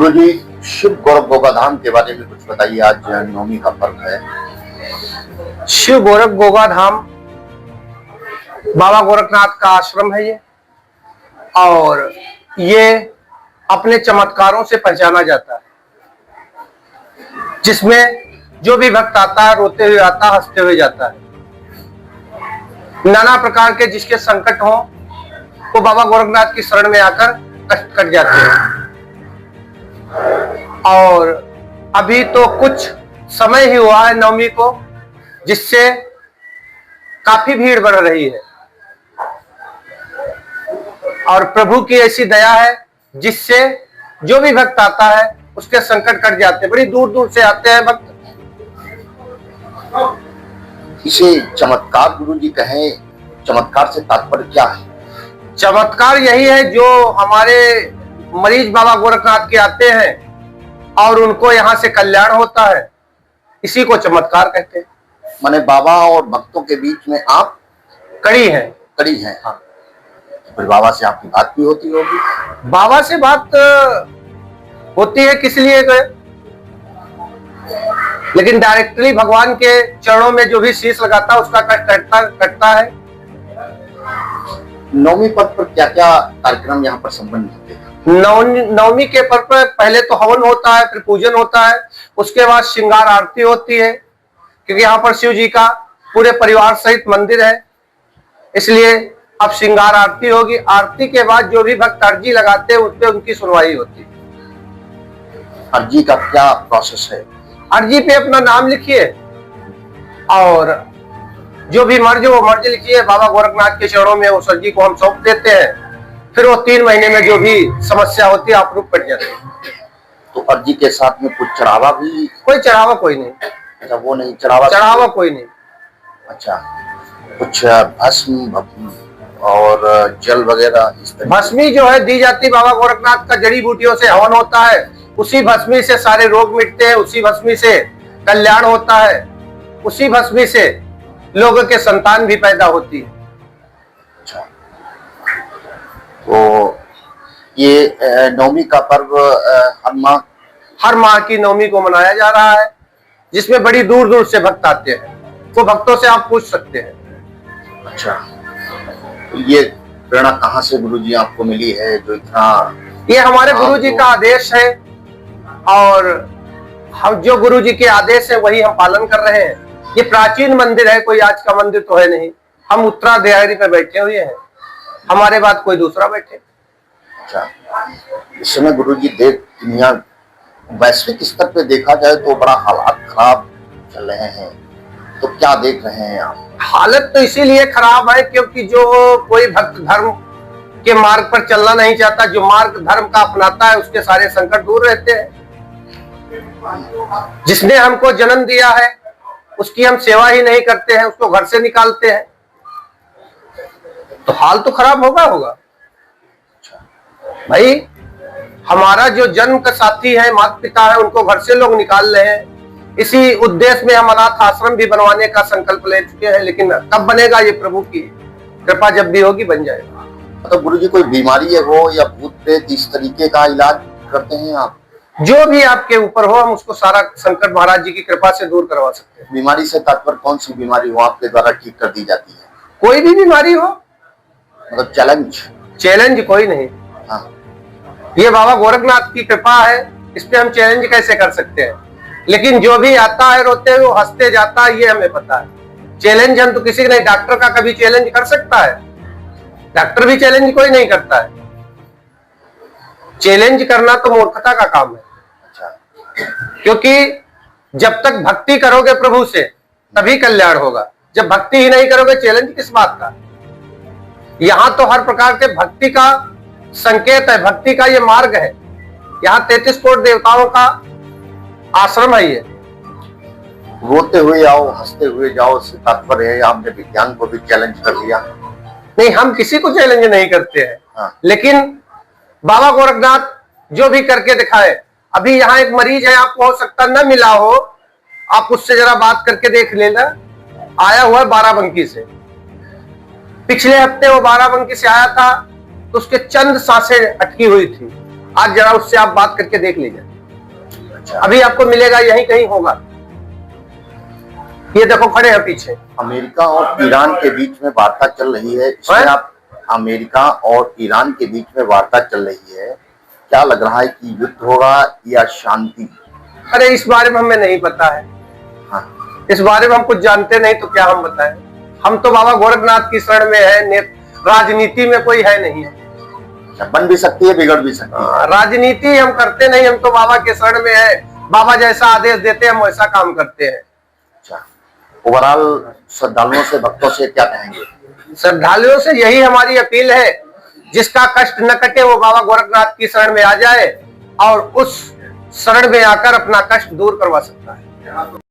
गुरुजी, शिव गोरख गोगाधाम के बारे में कुछ बताइए। आज नवमी का पर्व है। शिव गोरख गोगाधाम बाबा गोरखनाथ का आश्रम है ये, और ये अपने चमत्कारों से पहचाना जाता है, जिसमें जो भी भक्त आता है रोते हुए आता है, हंसते हुए जाता है। नाना प्रकार के जिसके संकट हो वो बाबा गोरखनाथ की शरण में आकर कष्ट कट जाते हैं। और अभी तो कुछ समय ही हुआ है नवमी को, जिससे काफी भीड़ बढ़ रही है, और प्रभु की ऐसी दया है जिससे जो भी भक्त आता है उसके संकट कट जाते हैं। बड़ी दूर दूर से आते हैं भक्त। इसे चमत्कार गुरुजी कहें, चमत्कार से तात्पर्य क्या है? चमत्कार यही है जो हमारे मरीज बाबा गोरखनाथ के आते हैं और उनको यहाँ से कल्याण होता है, इसी को चमत्कार कहते हैं। माने बाबा और भक्तों के बीच में आप कड़ी है। कड़ी है। हाँ, तो फिर बाबा से आपकी बात भी होती होगी। बाबा से बात होती है किस लिए गए, लेकिन डायरेक्टली भगवान के चरणों में जो भी शीश लगाता है उसका कष्ट कटता है। नवमी पर्व पर क्या क्या कार्यक्रम यहाँ पर संपन्न होते हैं? नवमी के पर्व पर पहले तो हवन होता है, फिर पूजन होता है, उसके बाद श्रृंगार आरती होती है, क्योंकि यहाँ पर शिव जी का पूरे परिवार सहित मंदिर है, इसलिए अब श्रृंगार आरती होगी। आरती के बाद जो भी भक्त अर्जी लगाते हैं उस पर उनकी सुनवाई होती है। अर्जी का क्या प्रोसेस है? अर्जी पे अपना नाम लिखिए और जो भी मर्ज वो मर्ज लिखिए, बाबा गोरखनाथ के चरणों में उस अर्जी को हम सौंप देते हैं। फिर वो 3 महीने में जो भी समस्या होती है आप रूप कट जाते हैं। तो अर्जी के साथ में कुछ चढ़ावा भी? कोई चढ़ावा कोई नहीं। अच्छा, वो नहीं, चढ़ावा कोई नहीं। अच्छा, कुछ भस्म और जल वगैरह इस तरह? भस्मी जो है दी जाती बाबा गोरखनाथ का, जड़ी बूटियों से हवन होता है, उसी भस्मी से सारे रोग मिटते हैं, उसी भस्मी से कल्याण होता है, उसी भस्मी से लोगों के संतान भी पैदा होती है। अच्छा, तो ये नवमी का पर्व हर माह की नवमी को मनाया जा रहा है, जिसमें बड़ी दूर दूर से भक्त आते हैं। वो भक्तों से आप पूछ सकते हैं। अच्छा, तो ये प्रेरणा कहाँ से गुरुजी आपको मिली है जो इतना? ये हमारे गुरुजी का आदेश है, और हम जो गुरुजी के आदेश है वही हम पालन कर रहे हैं। ये प्राचीन मंदिर है, कोई आज का मंदिर तो है नहीं। हम उत्तराधिकारी पे बैठे हुए हैं, हमारे बाद कोई दूसरा बैठे। अच्छा, इस समय गुरुजी दुनिया वैश्विक स्तर पे देखा जाए तो बड़ा हालात खराब चल रहे हैं, तो क्या देख रहे हैं आप? हालत तो इसीलिए खराब है क्योंकि जो कोई भक्त धर्म के मार्ग पर चलना नहीं चाहता, जो मार्ग धर्म का अपनाता है उसके सारे संकट दूर रहते हैं। जिसने हमको जन्म दिया है उसकी हम सेवा ही नहीं करते हैं, उसको घर से निकालते हैं, तो हाल तो खराब होगा भाई। हमारा जो जन्म का साथी है, माता पिता है, उनको घर से लोग निकाल रहे हैं। इसी उद्देश्य में हम अनाथ आश्रम भी बनवाने का संकल्प ले चुके हैं, लेकिन कब बनेगा ये प्रभु की कृपा जब भी होगी बन जाएगा। मतलब गुरुजी कोई बीमारी है वो या भूत प्रेत इस तरीके का इलाज करते हैं आप? जो भी आपके ऊपर हो हम उसको सारा संकट महाराज जी की कृपा से दूर करवा सकते हैं। बीमारी से तात्पर्य कौन सी बीमारी हो आपके द्वारा ठीक कर दी जाती है? कोई भी बीमारी हो, मतलब चैलेंज कोई नहीं। हाँ, ये बाबा गोरखनाथ की कृपा है, इस पे हम चैलेंज कैसे कर सकते हैं। लेकिन जो भी आता है रोते हुए हंसते जाता है, ये हमें पता है। चैलेंज हम तो किसी नहीं, डॉक्टर का कभी चैलेंज कर सकता है? डॉक्टर भी चैलेंज कोई नहीं करता है। चैलेंज करना तो मूर्खता का काम है। क्योंकि जब तक भक्ति करोगे प्रभु से तभी कल्याण होगा। जब भक्ति ही नहीं करोगे चैलेंज किस बात का? यहां तो हर प्रकार के भक्ति का संकेत है, भक्ति का ये मार्ग है। यहाँ 33 करोड़ देवताओं का आश्रम है। ये रोते हुए आओ हंसते हुए जाओ से तात्पर्य है आपने विज्ञान को भी चैलेंज कर लिया? नहीं, हम किसी को चैलेंज नहीं करते हैं। हाँ। लेकिन बाबा गोरखनाथ जो भी करके दिखाए। अभी यहाँ एक मरीज है, आपको हो सकता न मिला हो, आप उससे जरा बात करके देख लेना। आया हुआ 12बंकी से, पिछले हफ्ते वो 12बंकी से आया था, तो उसके चंद सांसें अटकी हुई थी। आज जरा उससे आप बात करके देख लीजिए, अच्छा, अभी आपको मिलेगा, यहीं कहीं होगा। ये देखो खड़े हैं पीछे। अमेरिका और ईरान के बीच में वार्ता चल रही है, इसमें हैं? आप, अमेरिका और ईरान के बीच में वार्ता चल रही है, क्या लग रहा है कि युद्ध होगा या शांति? अरे इस बारे में हमें नहीं पता है, हाँ, इस बारे में हम कुछ जानते नहीं, तो क्या हम बताएं। हम तो बाबा गोरखनाथ की शरण में है, राजनीति में कोई है नहीं। अच्छा, बन भी सकती है, बिगड़ भी सकती है। राजनीति हम करते नहीं, हम तो बाबा के शरण में है, बाबा जैसा आदेश देते हैं हम वैसा काम करते हैं। अच्छा, ओवरऑल श्रद्धालुओं से, भक्तों से क्या कहेंगे? श्रद्धालुओं से यही हमारी अपील है, जिसका कष्ट न कटे वो बाबा गोरखनाथ की शरण में आ जाए और उस शरण में आकर अपना कष्ट दूर करवा सकता है।